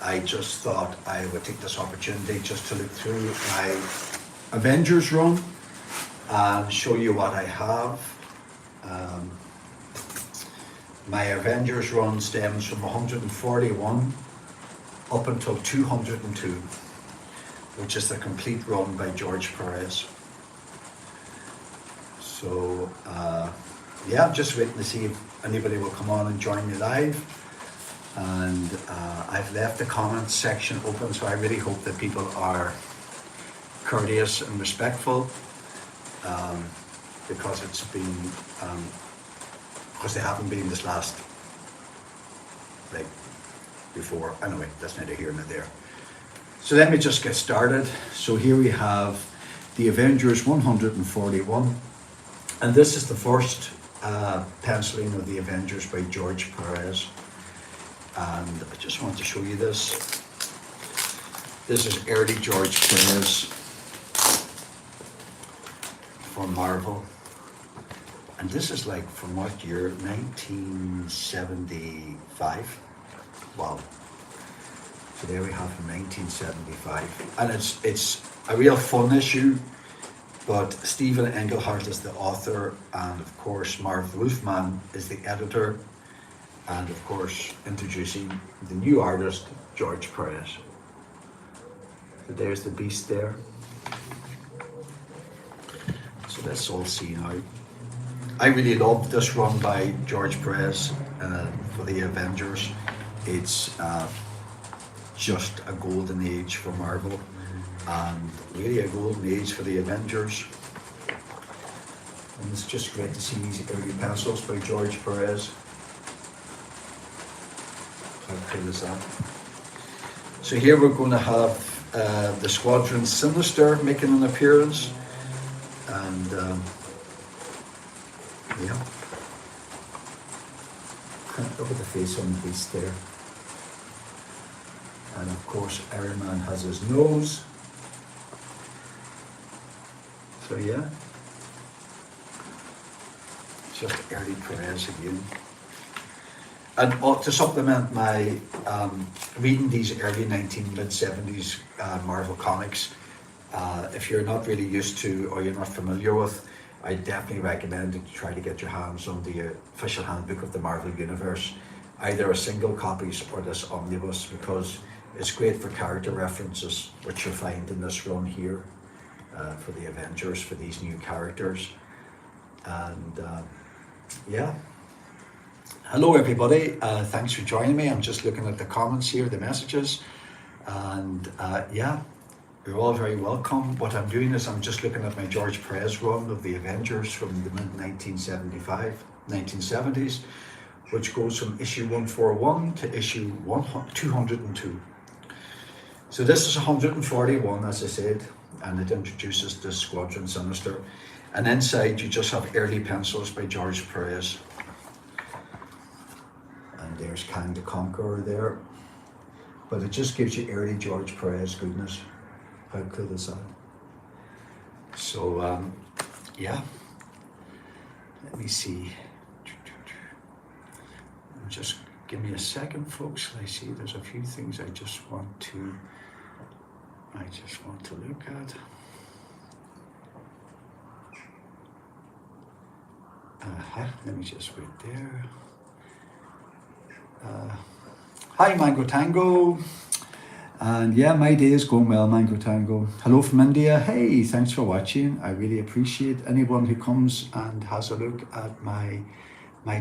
I just thought I would take this opportunity just to look through my Avengers run and show you what I have. My Avengers run stems from 141 up until 202, which is the complete run by George Perez. So yeah, I'm just waiting to see if anybody will come on and join me live. And I've left the comments section open, so I really hope that people are courteous and respectful, because it's been because they haven't been this last, like, before. Anyway, that's neither here nor there. So let me just get started. So here we have the Avengers 141, and this is the first penciling of the Avengers by George Perez. And I just want to show you this. This is early George Perez for Marvel. And this is like from what year? 1975. Wow. So there we have from 1975. And it's a real fun issue, but Stephen Englehart is the author, and of course Marv Wolfman is the editor. And of course, introducing the new artist, George Perez. So there's the beast there. So let's all see now. I really love this run by George Perez for the Avengers. It's just a golden age for Marvel, and really a golden age for the Avengers. And it's just great to see these early pencils by George Perez. How cool is that? So here we're going to have the Squadron Sinister making an appearance, and yeah, look at the face on the beast there. And of course Iron Man has his nose. So yeah, just early Perez again. And to supplement my reading these early mid-70s Marvel comics, if you're not really used to or you're not familiar with, I definitely recommend that you try to get your hands on the official handbook of the Marvel Universe, either a single copies or this omnibus, because it's great for character references, which you'll find in this run here for the Avengers, for these new characters. And yeah. Hello everybody, thanks for joining me. I'm just looking at the comments here, the messages, and yeah, you're all very welcome. What I'm doing is I'm just looking at my George Perez run of the Avengers from the mid-1970s, which goes from issue 141 to issue 202. So this is 141, as I said, and it introduces the Squadron Sinister. And inside you just have early pencils by George Perez. And there's Kang the Conqueror there. But it just gives you early George Perez goodness. How cool is that? So, yeah. Let me see. Just give me a second, folks. I see there's a few things I just want to look at. Let me just wait there. Hi Mango Tango, and yeah, my day is going well, Mango Tango. Hello from India. Hey, thanks for watching. I really appreciate anyone who comes and has a look at my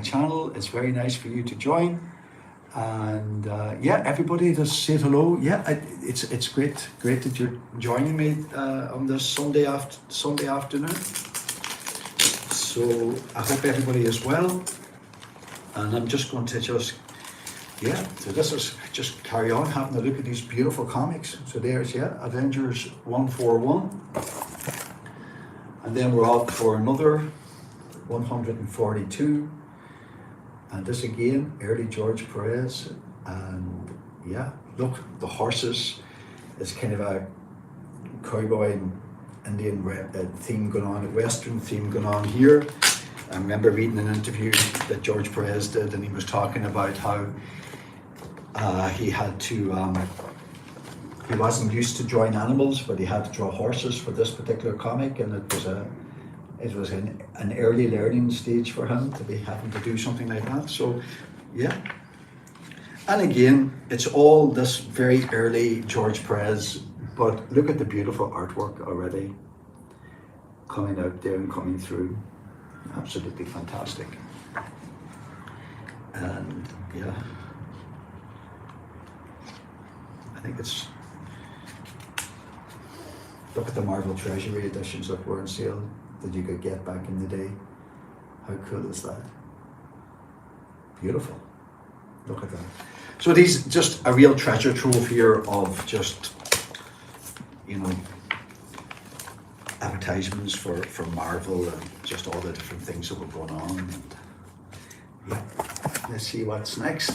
channel. It's very nice for you to join, and yeah, everybody just say hello. Yeah, it's great that you're joining me on this Sunday afternoon. So I hope everybody is well, and I'm just going to so this is just carry on having a look at these beautiful comics. So there's Avengers 141, and then we're out for another 142, and this again early George Perez. And yeah, look, the horses is kind of a cowboy and Indian theme going on, a Western theme going on here. I remember reading an interview that George Perez did, and he was talking about how He had to, he wasn't used to drawing animals, but he had to draw horses for this particular comic, and it was an early learning stage for him to be having to do something like that. So, yeah. And again, it's all this very early George Perez, but look at the beautiful artwork already coming out there and coming through. Absolutely fantastic. And yeah, I think it's, look at the Marvel Treasury editions that were on sale that you could get back in the day. How cool is that? Beautiful. Look at that. So these, just a real treasure trove here of just, you know, advertisements for Marvel and just all the different things that were going on. And yeah, let's see what's next.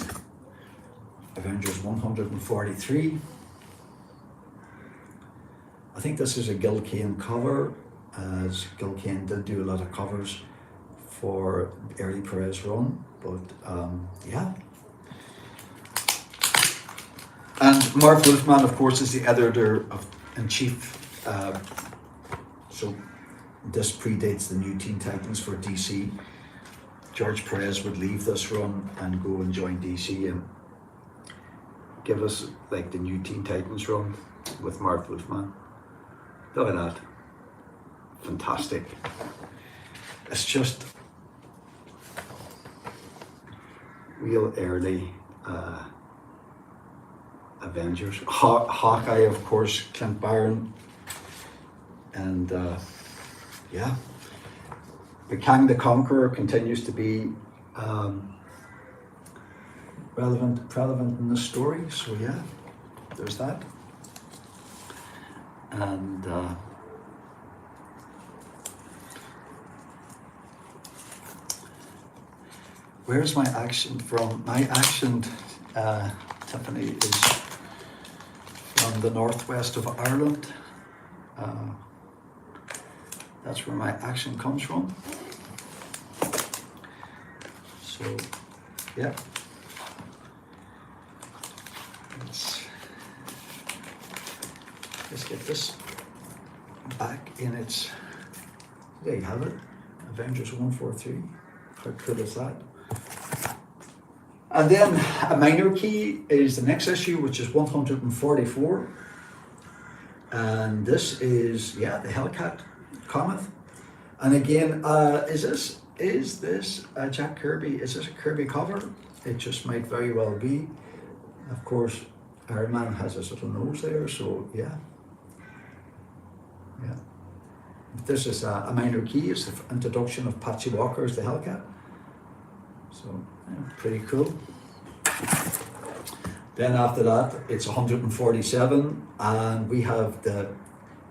Avengers 143. I think this is a Gil Kane cover, as Gil Kane did do a lot of covers for early Perez run, but yeah. And Marv Wolfman, of course, is the editor-in-chief. So this predates the new Teen Titans for DC. George Perez would leave this run and go and join DC and give us like the new Teen Titans run with Marv Wolfman. Look at that. Fantastic. It's just real early Avengers. Hawkeye, of course, Clint Byrne. And yeah, but Kang the Conqueror continues to be relevant in this story. So yeah, there's that. And where's my accent from? My accent, Tiffany, is from the northwest of Ireland. That's where my accent comes from. So, yeah. Let's get this back in its, there you have it, Avengers 143. How cool is that? And then a minor key is the next issue, which is 144. And this is, yeah, the Hellcat comic. And again, is this Jack Kirby? Is this a Kirby cover? It just might very well be. Of course, Iron Man has his little nose there, so yeah. Yeah. This is a minor key. It's the introduction of Patsy Walker as the Hellcat. So, yeah, pretty cool. Then after that, it's 147, and we have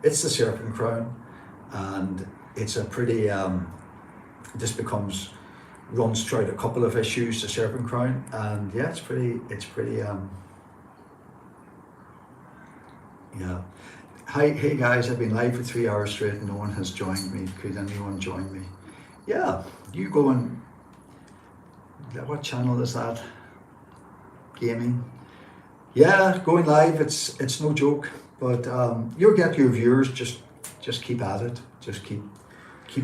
it's the Serpent Crown, and it's a pretty, this runs throughout a couple of issues, the Serpent Crown, and yeah, it's pretty, yeah. Hey guys, I've been live for 3 hours straight and no one has joined me. Could anyone join me? Yeah, you go and, what channel is that? Gaming. Yeah, going live, it's no joke, but you'll get your viewers, just keep at it, just keep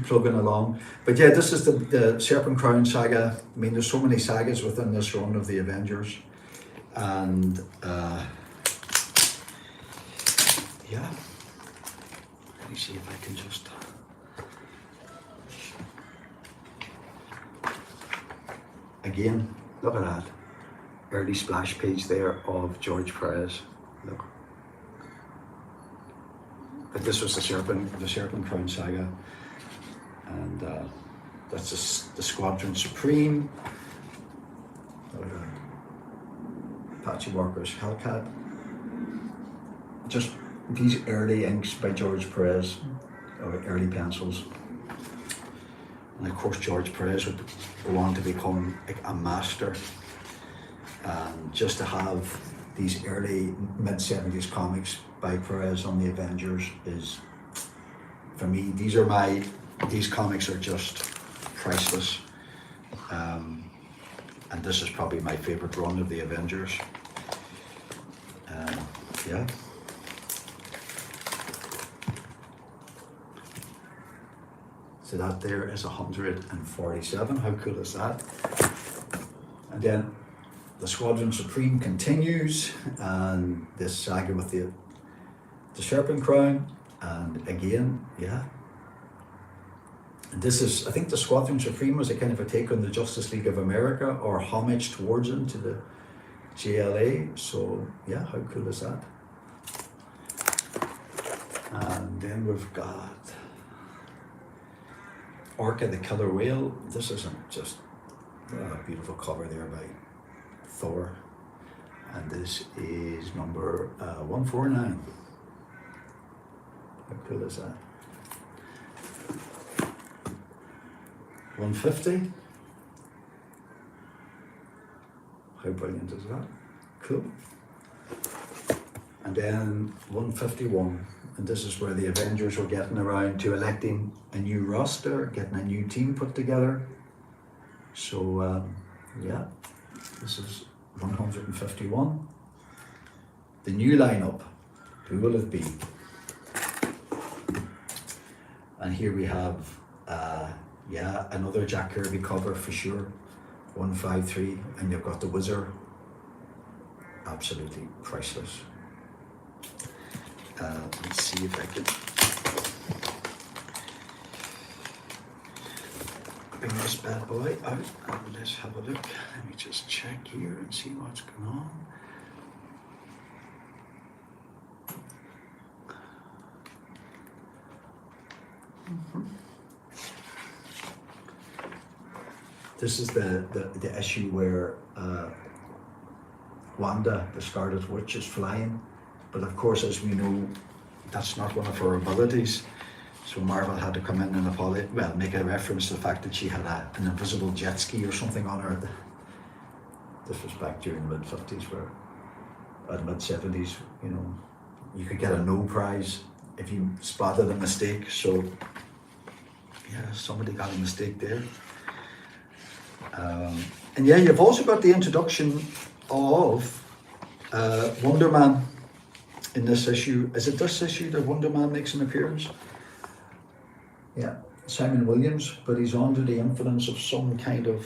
plugging along. But yeah, this is the Serpent Crown saga. I mean, there's so many sagas within this run of the Avengers, and yeah, let me see if I can just again, look at that early splash page there of George Perez. Look, but this was the Serpent Crown saga, and that's the Squadron Supreme. Patsy Walker's Hellcat. Just these early inks by George Perez, or early pencils. And of course George Perez would go on to become a master. And just to have these early mid-70s comics by Perez on the Avengers is, for me, these comics are just priceless. And this is probably my favorite run of the Avengers. Yeah. So that there is 147. How cool is that? And then the Squadron Supreme continues, and this saga with the Serpent Crown, and again, yeah. And this is, I think the Squadron Supreme was a kind of a take on the Justice League of America, or homage towards them to the JLA. So yeah, how cool is that? And then we've got Orca the Killer Whale. This isn't just a beautiful cover there by Thor. And this is number 149. How cool is that? 150. How brilliant is that? Cool. And then 151. And this is where the Avengers were getting around to electing a new roster, getting a new team put together. So, yeah, this is 151. The new lineup, who will it be? And here we have, yeah, another Jack Kirby cover for sure, 153, and you've got the Wizard, absolutely priceless. Let's see if I can bring this bad boy out and let's have a look. Let me just check here and see what's going on. This is the issue where Wanda, the Scarlet Witch, is flying. But of course, as we know, that's not one of her abilities. So Marvel had to come in and make a reference to the fact that she had an invisible jet ski or something on her. This was back during the mid-50s, mid-70s, you know, you could get a no prize if you spotted a mistake. So yeah, somebody got a mistake there. And yeah, you've also got the introduction of Wonder Man in this issue. Is it this issue that Wonder Man makes an appearance? Yeah, Simon Williams, but he's under the influence of some kind of,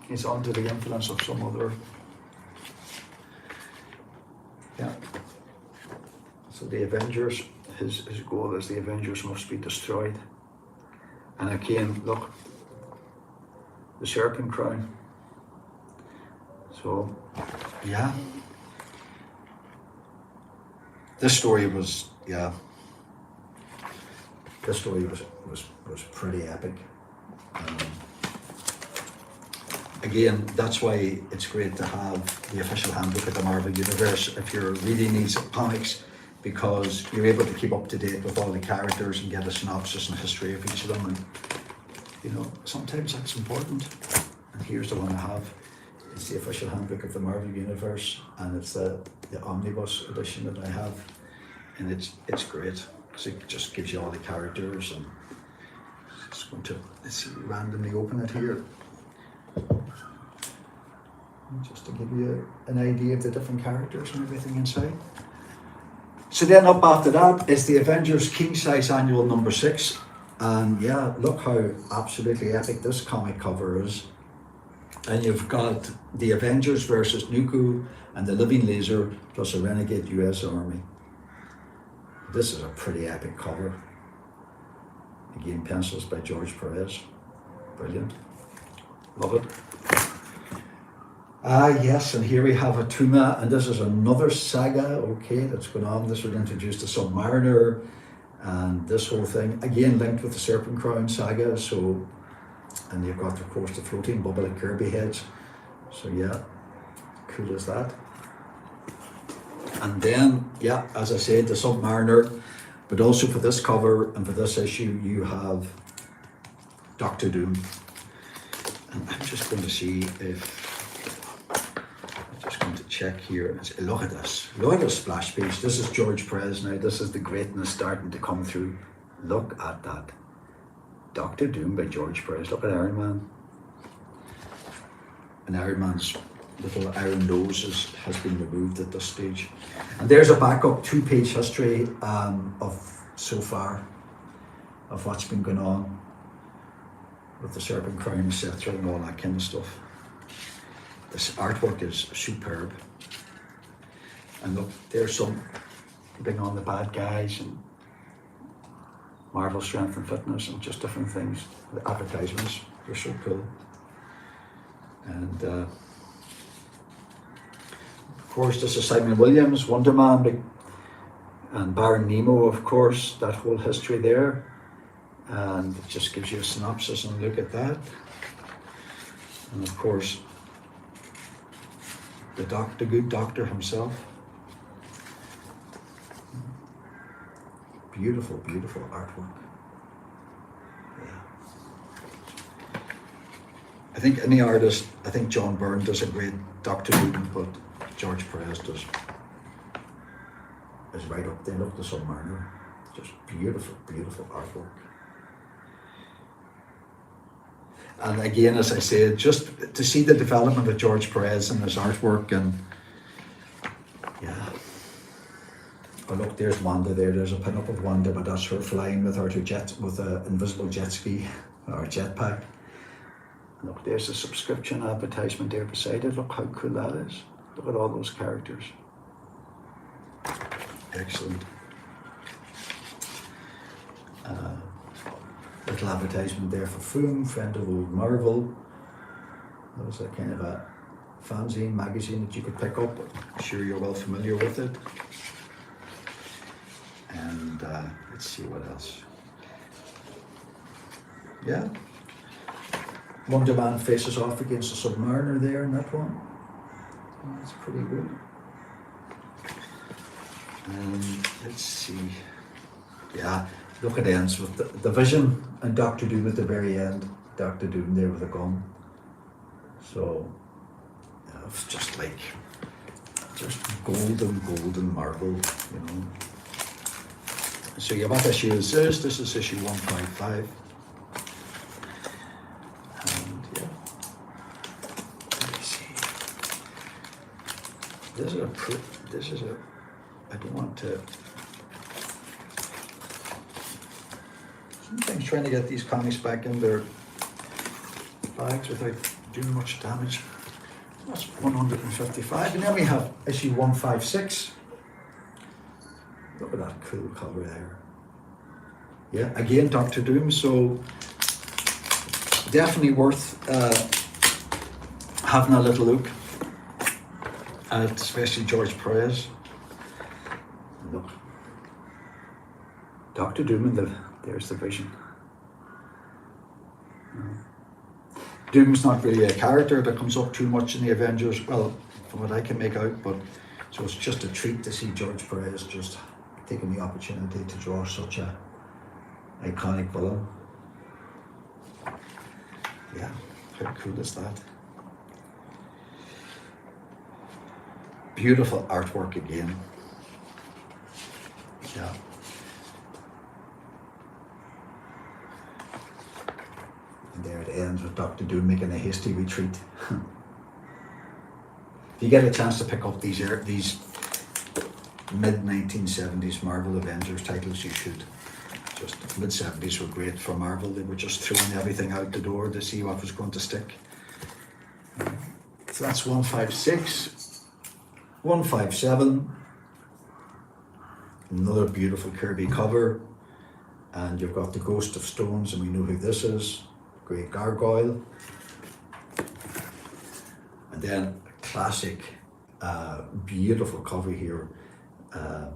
he's under the influence of some other, yeah. So the Avengers, his goal is the Avengers must be destroyed. And again, look, the Serpent Crown. So, yeah. This story was, yeah. This story was pretty epic. Again, that's why it's great to have the official handbook of the Marvel Universe if you're reading these comics, because you're able to keep up to date with all the characters and get a synopsis and history of each of them. And you know, sometimes that's important. And here's the one I have. It's the official handbook of the Marvel Universe, and it's the omnibus edition that I have, and it's great because it just gives you all the characters. And just going to, let's see, randomly open it here, just to give you an idea of the different characters and everything inside. So then up after that is the Avengers King Size Annual number 6. And yeah, look how absolutely epic this comic cover is. And you've got the Avengers versus Nuku and the Living Laser plus a renegade US Army. This is a pretty epic cover. Again, pencils by George Perez. Brilliant. Love it. Yes, and here we have Atuma, and this is another saga, okay, that's going on. This would introduce the Submariner and this whole thing, again linked with the Serpent Crown saga. So, and you've got, of course, the floating bubble at Kirby heads. So yeah, cool as that. And then, yeah, as I said, the Submariner, but also for this cover and for this issue, you have Doctor Doom. And I'm just going to see if, I'm just going to check here. Look at this splash page. This is George Perez now. This is the greatness starting to come through. Look at that. Doctor Doom by George Perez. Look at Iron Man. And Iron Man's little iron nose has been removed at this stage. And there's a backup 2-page history of so far of what's been going on with the serpent crown, the sceptre, and all that kind of stuff. This artwork is superb. And look, there's some bring on the bad guys and Marvel Strength and Fitness and just different things. The advertisements, they're so cool. And of course, this is Simon Williams, Wonder Man, and Byrne Nemo, of course, that whole history there. And it just gives you a synopsis and look at that. And of course, the good doctor himself. Beautiful, beautiful artwork. Yeah. I think any artist, I think John Byrne does a great Dr. Doom, but George Perez is right up there. Look, the Submariner. Just beautiful, beautiful artwork. And again, as I said, just to see the development of George Perez and his artwork, and yeah. Oh look, there's Wanda there. There's a pin-up of Wanda, but that's her flying with her two jets, with an invisible jet ski or jetpack. Look, there's a subscription advertisement there beside it. Look how cool that is. Look at all those characters. Excellent. Little advertisement there for Foom, friend of old Marvel. That was a kind of a fanzine magazine that you could pick up. I'm sure you're well familiar with it. And let's see what else. Yeah. Wonder Man faces off against the Submariner there in that one. Oh, that's pretty good. And let's see. Yeah, look, it ends with the Vision and Doctor Doom at the very end. Doctor Doom there with a gun. So, yeah, it's just like, just golden Marvel, you know. So yeah, what issue is this? This is issue 155. And yeah, let me see. This is a, I don't want to, sometimes trying to get these comics back in their bags without doing much damage. That's 155. And then we have issue 156. Look at that cool cover there. Yeah, again, Doctor Doom, so definitely worth having a little look at, especially George Perez. Look, Doctor Doom and there's the Vision. Doom's not really a character that comes up too much in the Avengers, well, from what I can make out, but so it's just a treat to see George Perez just taking the opportunity to draw such a iconic villain. Yeah, how cool is that? Beautiful artwork again. Yeah. And there it ends with Doctor Doom making a hasty retreat. If you get a chance to pick up these mid-1970s Marvel Avengers titles, you should. Just mid-70s were great for Marvel. They were just throwing everything out the door to see what was going to stick. So that's 156. 157. Another beautiful Kirby cover. And you've got the Ghost of Stones, and we know who this is. Great Gargoyle. And then a classic, beautiful cover here.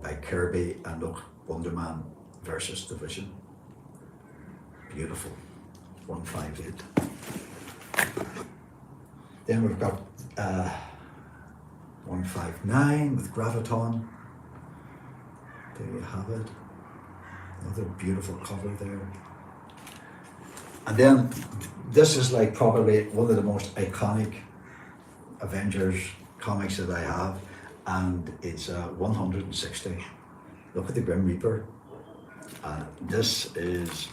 By Kirby, and look, Wonder Man versus the Vision. Beautiful. 158. Then we've got 159 with Graviton. There you have it. Another beautiful cover there. And then this is like probably one of the most iconic Avengers comics that I have. And it's 160. Look at the Grim Reaper. This is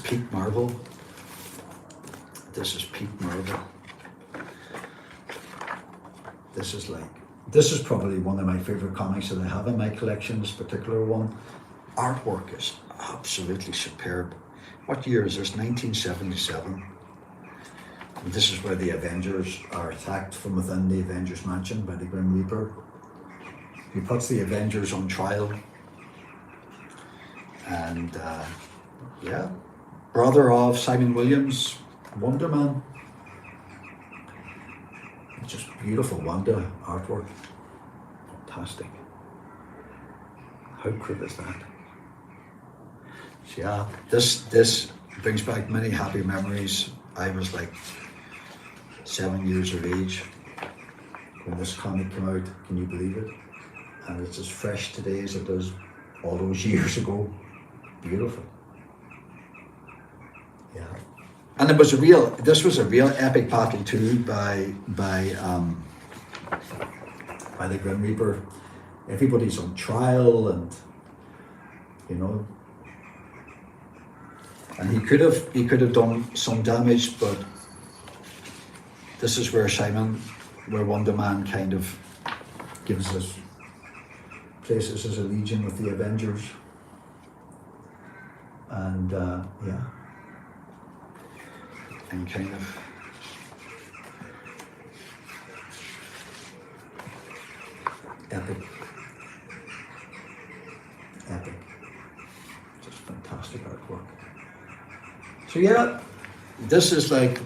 peak Marvel. This is peak Marvel. this is probably one of my favorite comics that I have in my collection, this particular one. Artwork is absolutely superb. What year is this? 1977. And this is where the Avengers are attacked from within the Avengers mansion by the Grim Reaper. He puts the Avengers on trial. And yeah, brother of Simon Williams, Wonder Man. Just beautiful Wanda artwork. Fantastic. How cool is that? So yeah, this brings back many happy memories. I was like 7 years of age when this comic came out. Can you believe it? And it's as fresh today as it was all those years ago. Beautiful. Yeah. And this was a real epic battle too by the Grim Reaper. Everybody's on trial, and you know, and he could have done some damage, but this is where Wonder Man kind of places his allegiance with the Avengers, and yeah. And kind of epic, just fantastic artwork. So yeah, this is like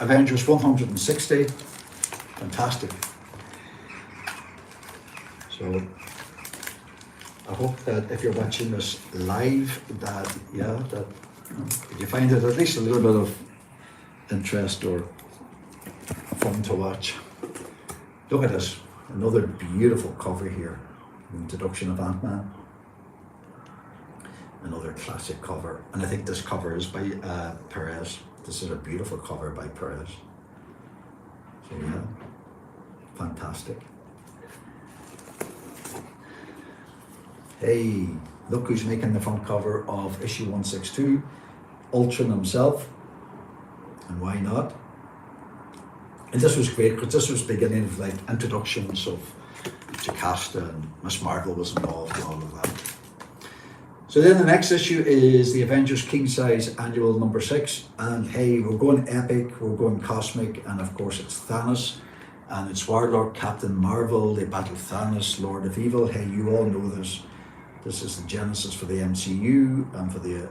Avengers 160, fantastic. So I hope that if you're watching this live, that you find it at least a little bit of interest or fun to watch. Look at this, another beautiful cover here, the introduction of Ant-Man. Another classic cover, and I think this cover is by Perez. This is a beautiful cover by Perez. So yeah, fantastic. Hey, look who's making the front cover of issue 162, Ultron himself. And why not? And this was great because this was beginning of like introductions of Jocasta, and Miss Marvel was involved and all of that. So then the next issue is the Avengers King Size Annual number 6, and hey, we're going epic, we're going cosmic, and of course it's Thanos, and it's Warlord, Captain Marvel, they battle Thanos, Lord of Evil. Hey, you all know this. This is the genesis for the MCU and for the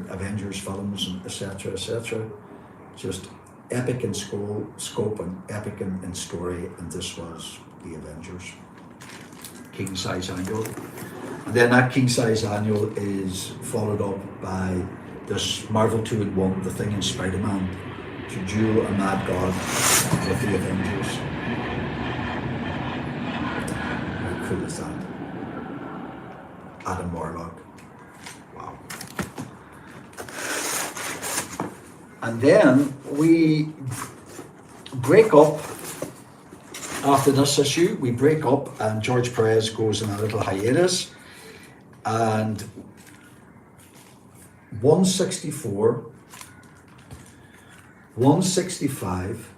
Avengers films, etc., etc. Just epic in scope and epic in story, and this was the Avengers King Size Annual. And then that King Size Annual is followed up by this Marvel 2-in-1, The Thing and Spider-Man, to duel a mad god with the Avengers. How cool is that? Adam Warlock. Wow. And then we break up. After this issue, we break up and George Perez goes on a little hiatus, and 164, 165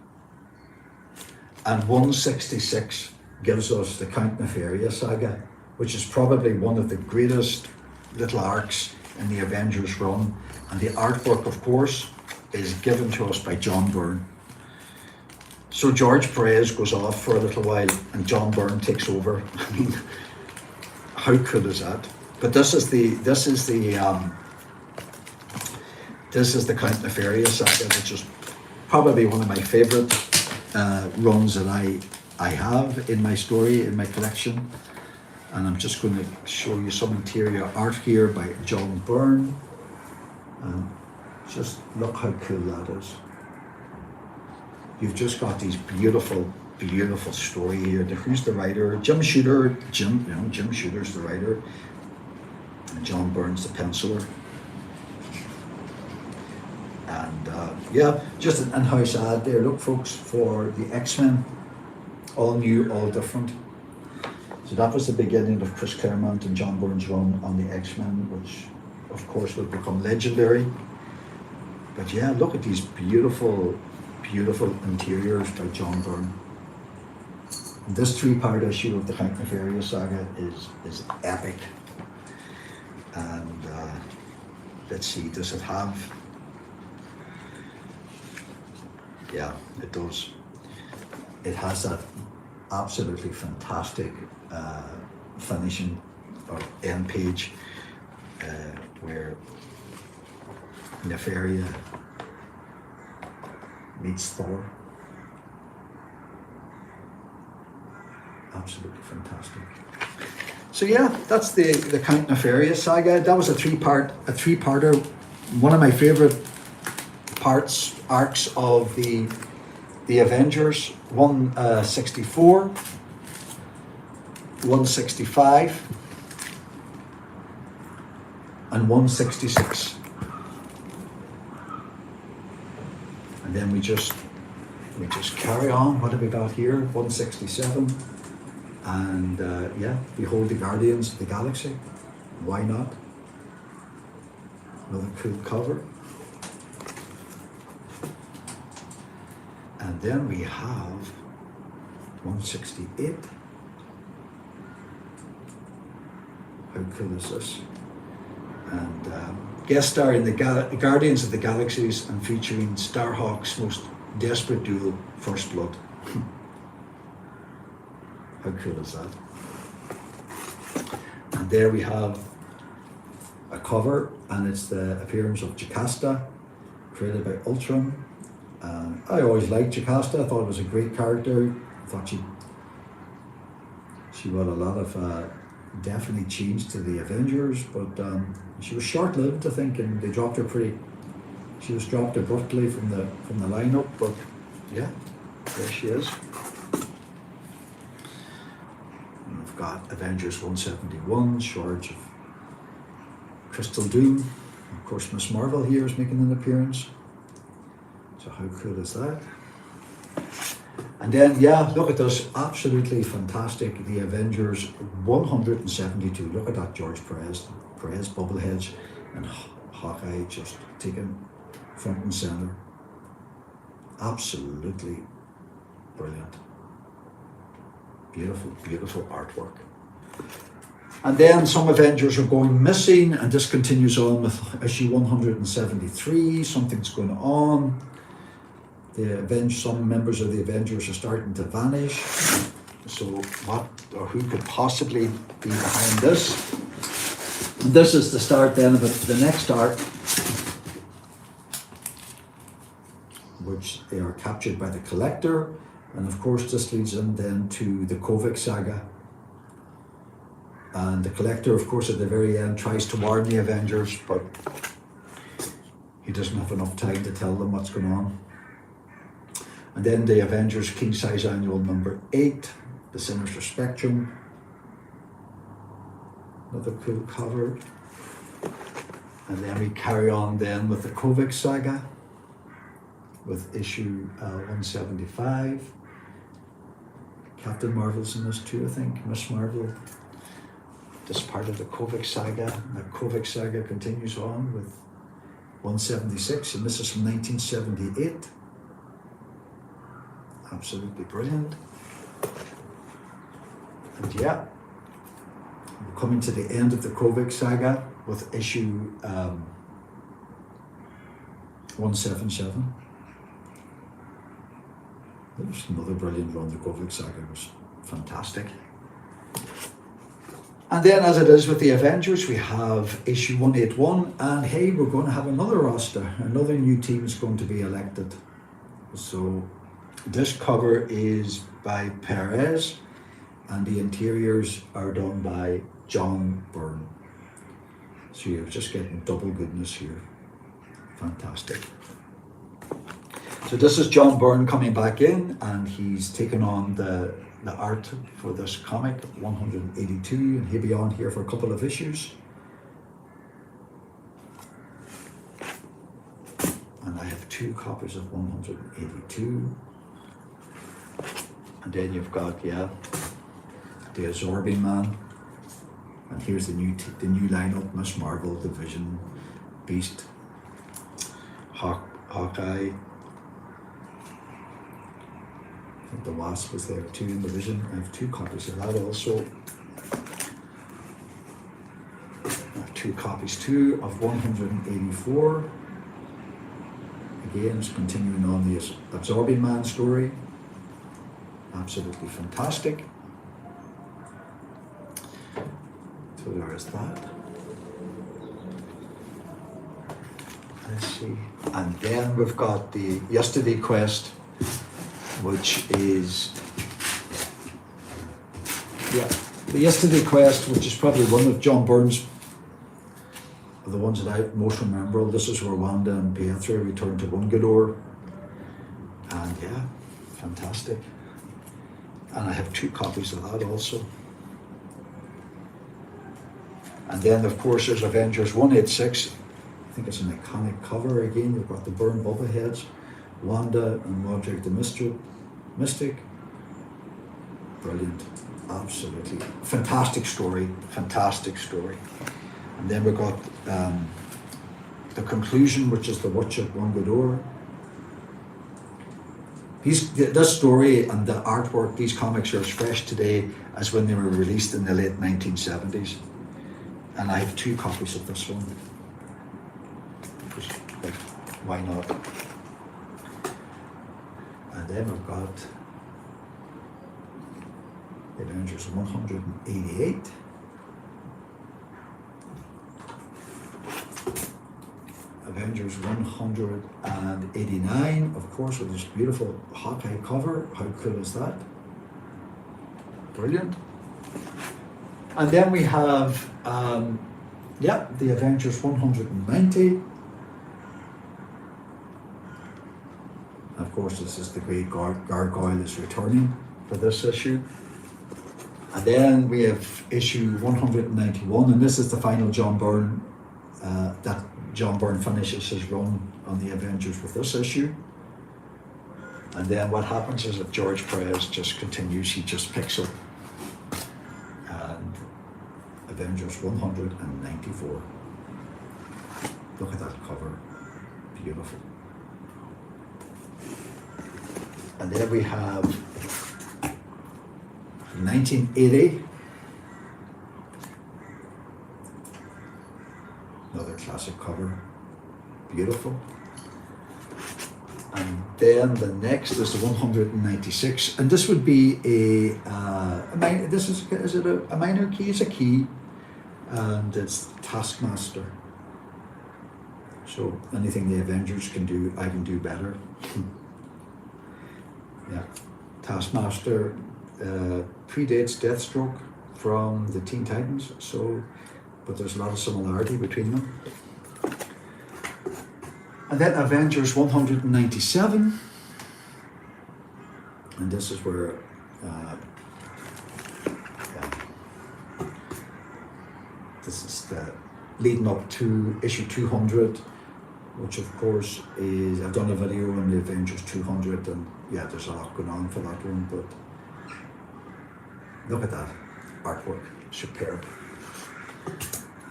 and 166 gives us the Count Nefaria saga, which is probably one of the greatest little arcs in the Avengers run, and the artwork, of course, is given to us by John Byrne. So George Perez goes off for a little while and John Byrne takes over. I mean, how cool is that? But this is the Count Nefaria saga, which is probably one of my favorite runs that I have in my story, in my collection. And I'm just going to show you some interior art here by John Byrne. Just look how cool that is. You've just got these beautiful, beautiful story here. Who's the writer? Jim Shooter. Jim Shooter's the writer. And John Byrne's the penciler. And yeah, just an in-house ad there. Look, folks, for the X-Men. All new, all different. So that was the beginning of Chris Claremont and John Byrne's run on the X-Men, which of course will become legendary. But yeah, look at these beautiful, beautiful interiors by John Byrne. This three-part issue of the Count Nefarious saga is epic. And let's see, does it have? Yeah, it does. It has that absolutely fantastic finishing or end page where Nefaria meets Thor. Absolutely fantastic. So yeah, that's the Count Nefarious saga. That was a three-parter. One of my favorite arcs of the Avengers. 164, 165, and 166. And then we just carry on. What have we got here? 167. And yeah, behold the Guardians of the Galaxy. Why not? Another cool cover. And then we have 168. How cool is this? And guest star in the Guardians of the Galaxies and featuring Starhawk's most desperate duel, First Blood. How cool is that? And there we have a cover, and it's the appearance of Jocasta, created by Ultron. I always liked Jocasta. I thought it was a great character. I thought she brought a lot of definitely change to the Avengers, but she was short-lived, I think, and they dropped her she was dropped abruptly from the lineup, but yeah, there she is. And we've got Avengers 171, Charge of Crystal Doom. Of course, Miss Marvel here is making an appearance. So how cool is that? And then, yeah, look at this, absolutely fantastic. The Avengers 172. Look at that, George Perez bobbleheads, and Hawkeye just taken front and center. Absolutely brilliant. Beautiful, beautiful artwork. And then some Avengers are going missing, and this continues on with issue 173. Something's going on. Some members of the Avengers are starting to vanish. So what or who could possibly be behind this? And this is the start then of the next arc, which they are captured by the Collector. And of course this leads them then to the COMICSDUB saga. And the Collector, of course, at the very end tries to warn the Avengers, but he doesn't have enough time to tell them what's going on. And then the Avengers King Size Annual number 8, the Sinister Spectrum. Another cool cover. And then we carry on then with the COMICSDUB saga with issue 175. Captain Marvel's in this too, I think. Miss Marvel. This part of the COMICSDUB saga. The COMICSDUB saga continues on with 176, and this is from 1978. Absolutely brilliant. And yeah, we're coming to the end of the COMICSDUB saga with issue 177. It was another brilliant run. The COMICSDUB saga was fantastic. And then, as it is with the Avengers, we have issue 181, and hey, we're going to have another roster. Another new team is going to be elected. So this cover is by Perez, and the interiors are done by John Byrne. So you're just getting double goodness here. Fantastic. So this is John Byrne coming back in, and he's taken on the art for this comic, 182, and he'll be on here for a couple of issues. And I have 2 copies of 182. And then you've got, yeah, the Absorbing Man. And here's the new lineup: Miss Marvel, the Vision, Beast, Hawkeye, think the Wasp was there too in the vision. I have 2 copies of that also. I have 2 copies too of 184. Again, it's continuing on the Absorbing Man story. Absolutely fantastic. So there is that. Let's see. And then we've got the Yesterday Quest, which is, the Yesterday Quest, which is probably one of John Byrne's, the ones that I most remember. This is where Wanda and Pietro return to Wungadore. And yeah, fantastic. And I have 2 copies of that also. And then of course there's Avengers 186. I think it's an iconic cover again. We've got the Byrne bobbleheads, Wanda and Roderick the Mystic. Brilliant, absolutely fantastic story, fantastic story. And then we've got the conclusion, which is the Witch at Wungadore. This story and the artwork, these comics are as fresh today as when they were released in the late 1970s. And I have 2 copies of this one. Like, why not? And then we've got Avengers 188. Avengers 189, of course, with this beautiful Hawkeye cover. How cool is that? Brilliant. And then we have, the Avengers 190. Of course, this is the great Gargoyle is returning for this issue. And then we have issue 191, and this is the final John Byrne, that John Byrne finishes his run on the Avengers with this issue. And then what happens is that George Perez just continues, he just picks up and Avengers 194. Look at that cover, beautiful. And then we have 1980. Another classic cover, beautiful. And then the next is the 196, and this would be a minor, is it a minor key? It's a key, and it's Taskmaster. So anything the Avengers can do, I can do better. Yeah, Taskmaster predates Deathstroke from the Teen Titans, so, but there's a lot of similarity between them. And then Avengers 197, and this is where this is the leading up to issue 200, which of course is, I've done a video on the Avengers 200, and yeah, there's a lot going on for that one, but look at that artwork, superb.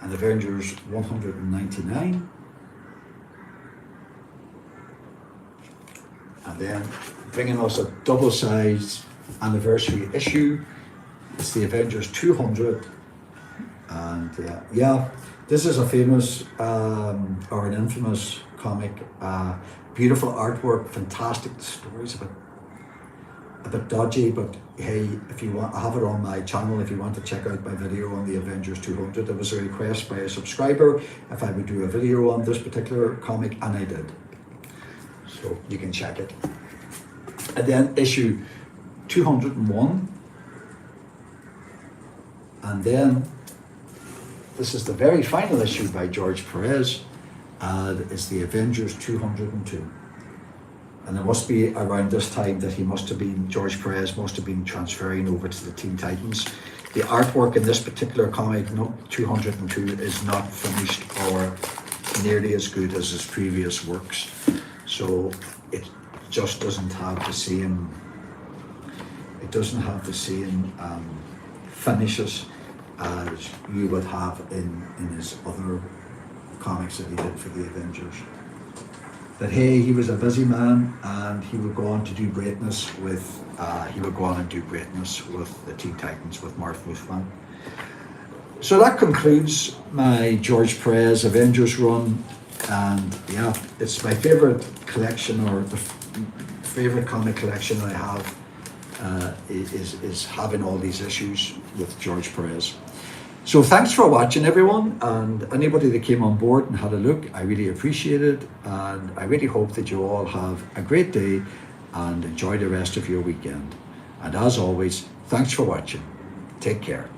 And Avengers 199. And then bringing us a double-sized anniversary issue. It's the Avengers 200. And yeah, this is a famous or an infamous comic. Beautiful artwork, fantastic. The story's a bit dodgy, but hey, if you want, I have it on my channel if you want to check out my video on the Avengers 200. There was a request by a subscriber if I would do a video on this particular comic, and I did. So you can check it. And then issue 201. And then this is the very final issue by George Perez. It's the Avengers 202. And it must be around this time that George Perez must have been transferring over to the Teen Titans. The artwork in this particular comic, 202, is not finished or nearly as good as his previous works. So it just doesn't have the same, finishes as you would have in his other comics that he did for the Avengers. But hey, he was a busy man, and he would go on to do greatness with he would go on and do greatness with the Teen Titans with Marv Wolfman. So that concludes my George Perez Avengers run, and yeah, it's my favorite collection, or the favorite comic collection I have is having all these issues with George Perez. So thanks for watching, everyone, and anybody that came on board and had a look, I really appreciate it, and I really hope that you all have a great day and enjoy the rest of your weekend. And as always, thanks for watching. Take care.